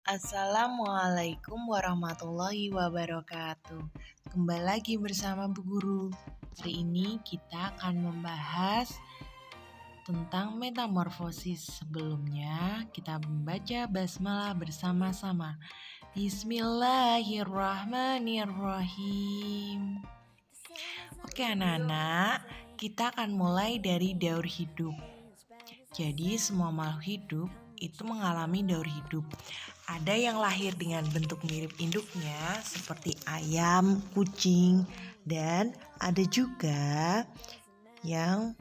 Assalamualaikum warahmatullahi wabarakatuh. Kembali lagi bersama Bu Guru. Hari ini kita akan membahas tentang metamorfosis. Sebelumnya kita membaca basmalah bersama-sama. Bismillahirrahmanirrahim. Oke anak-anak, kita akan mulai dari daur hidup. Jadi semua makhluk hidup itu mengalami daur hidup. Ada yang lahir dengan bentuk mirip induknya seperti ayam, kucing, dan ada juga yang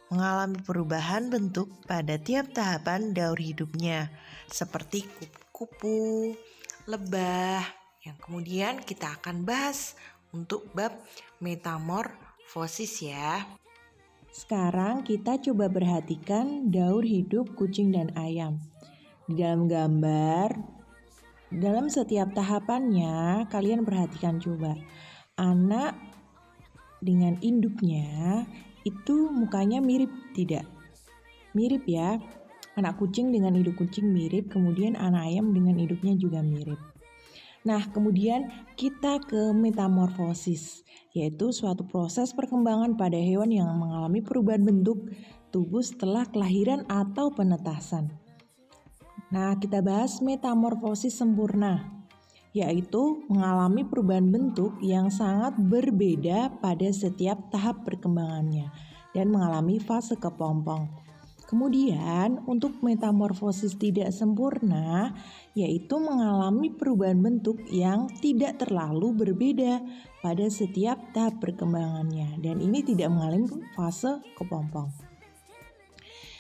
mengalami perubahan bentuk pada tiap tahapan daur hidupnya seperti kupu-kupu, lebah, yang kemudian kita akan bahas untuk bab metamorfosis ya. Sekarang kita coba perhatikan daur hidup kucing dan ayam. Di dalam gambar, dalam setiap tahapannya, kalian perhatikan coba. Anak dengan induknya itu mukanya mirip tidak? Mirip ya. Anak kucing dengan induk kucing mirip, kemudian anak ayam dengan induknya juga mirip. Nah, kemudian kita ke metamorfosis, yaitu suatu proses perkembangan pada hewan yang mengalami perubahan bentuk tubuh setelah kelahiran atau penetasan. Nah, kita bahas metamorfosis sempurna, yaitu mengalami perubahan bentuk yang sangat berbeda pada setiap tahap perkembangannya dan mengalami fase kepompong. Kemudian untuk metamorfosis tidak sempurna, yaitu mengalami perubahan bentuk yang tidak terlalu berbeda pada setiap tahap perkembangannya dan ini tidak mengalami fase kepompong.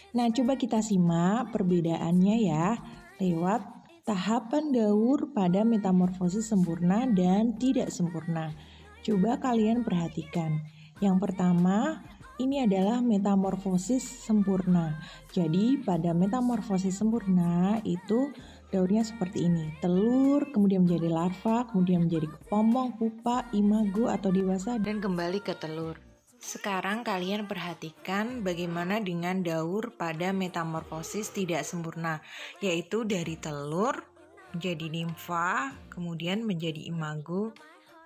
Nah, coba kita simak perbedaannya ya lewat tahapan daur pada metamorfosis sempurna dan tidak sempurna. Coba kalian perhatikan. Yang pertama, ini adalah metamorfosis sempurna. Jadi pada metamorfosis sempurna itu daurnya seperti ini. Telur, kemudian menjadi larva, kemudian menjadi kepompong, pupa, imago atau dewasa, dan kembali ke telur. Sekarang kalian perhatikan bagaimana dengan daur pada metamorfosis tidak sempurna, yaitu dari telur menjadi nimfa, kemudian menjadi imago,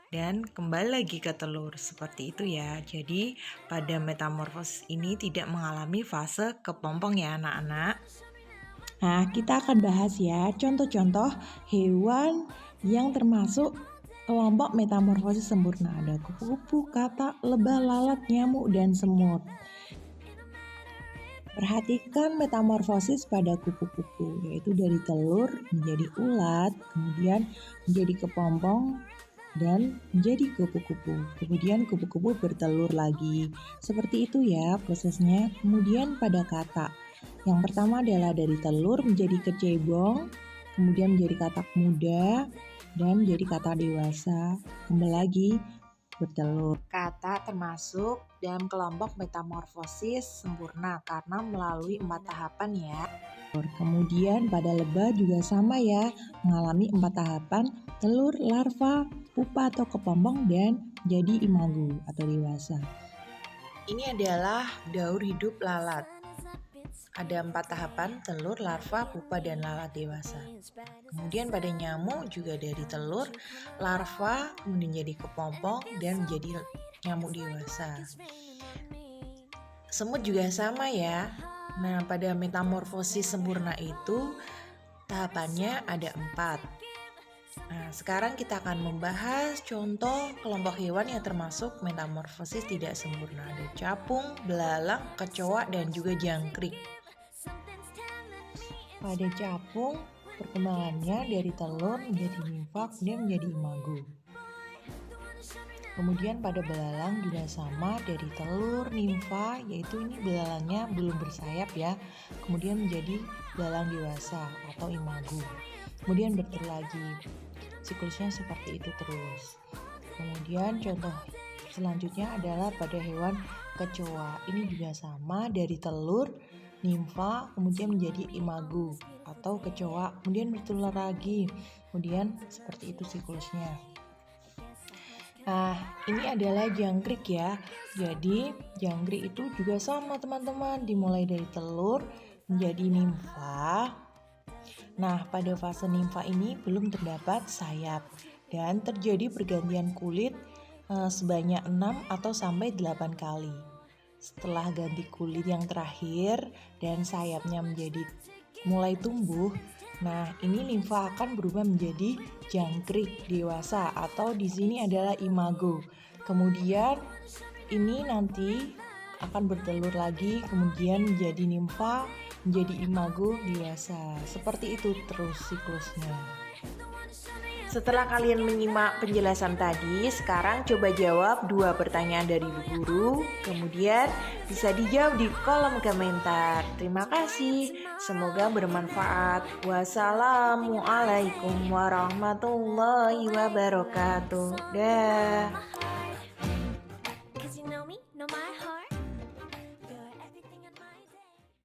dan kembali lagi ke telur. Seperti itu ya. Jadi pada metamorfosis ini tidak mengalami fase kepompong ya anak-anak. Nah, kita akan bahas ya contoh-contoh hewan yang termasuk kelompok metamorfosis sempurna. Ada kupu-kupu, katak, lebah, lalat, nyamuk, dan semut. Perhatikan metamorfosis pada kupu-kupu, yaitu dari telur menjadi ulat, kemudian menjadi kepompong, dan menjadi kupu-kupu. Kemudian kupu-kupu bertelur lagi. Seperti itu ya prosesnya. Kemudian pada katak. Yang pertama adalah dari telur menjadi kecebong, kemudian menjadi katak muda, dan menjadi katak dewasa. Kembali lagi bertelur. Katak termasuk dalam kelompok metamorfosis sempurna karena melalui 4 tahapan ya. Kemudian pada lebah juga sama ya, mengalami 4 tahapan, telur, larva, pupa atau kepompong, dan jadi imago atau dewasa. Ini adalah daur hidup lalat. Ada 4 tahapan, telur, larva, pupa, dan lalat dewasa. Kemudian pada nyamuk juga dari telur, larva, kemudian jadi kepompong, dan menjadi nyamuk dewasa. Semut juga sama ya. Nah, pada metamorfosis sempurna itu tahapannya ada 4. Nah, sekarang kita akan membahas contoh kelompok hewan yang termasuk metamorfosis tidak sempurna. Ada capung, belalang, kecoa, dan juga jangkrik. Pada capung, perkembangannya dari telur menjadi nimfa, kemudian menjadi imago. Kemudian pada belalang juga sama, dari telur, nimfa, yaitu ini belalangnya belum bersayap ya, kemudian menjadi belalang dewasa atau imago. Kemudian bertelur lagi, siklusnya seperti itu terus. Kemudian contoh selanjutnya adalah pada hewan kecoa. Ini juga sama, dari telur, nimfa, kemudian menjadi imago atau kecoa, kemudian bertelur lagi. Kemudian seperti itu siklusnya. Nah, ini adalah jangkrik ya. Jadi, jangkrik itu juga sama teman-teman, dimulai dari telur menjadi nimfa, Nah, pada fase nimfa ini belum terdapat sayap dan terjadi pergantian kulit sebanyak 6 atau sampai 8 kali. Setelah ganti kulit yang terakhir dan sayapnya menjadi mulai tumbuh, nah ini nimfa akan berubah menjadi jangkrik dewasa atau di sini adalah imago. Kemudian ini nanti akan bertelur lagi, kemudian menjadi nimfa, menjadi imago dewasa. Seperti itu terus siklusnya. Setelah kalian menyimak penjelasan tadi, sekarang coba jawab 2 pertanyaan dari guru, kemudian bisa dijawab di kolom komentar. Terima kasih, semoga bermanfaat. Wassalamualaikum warahmatullahi wabarakatuh. Dah.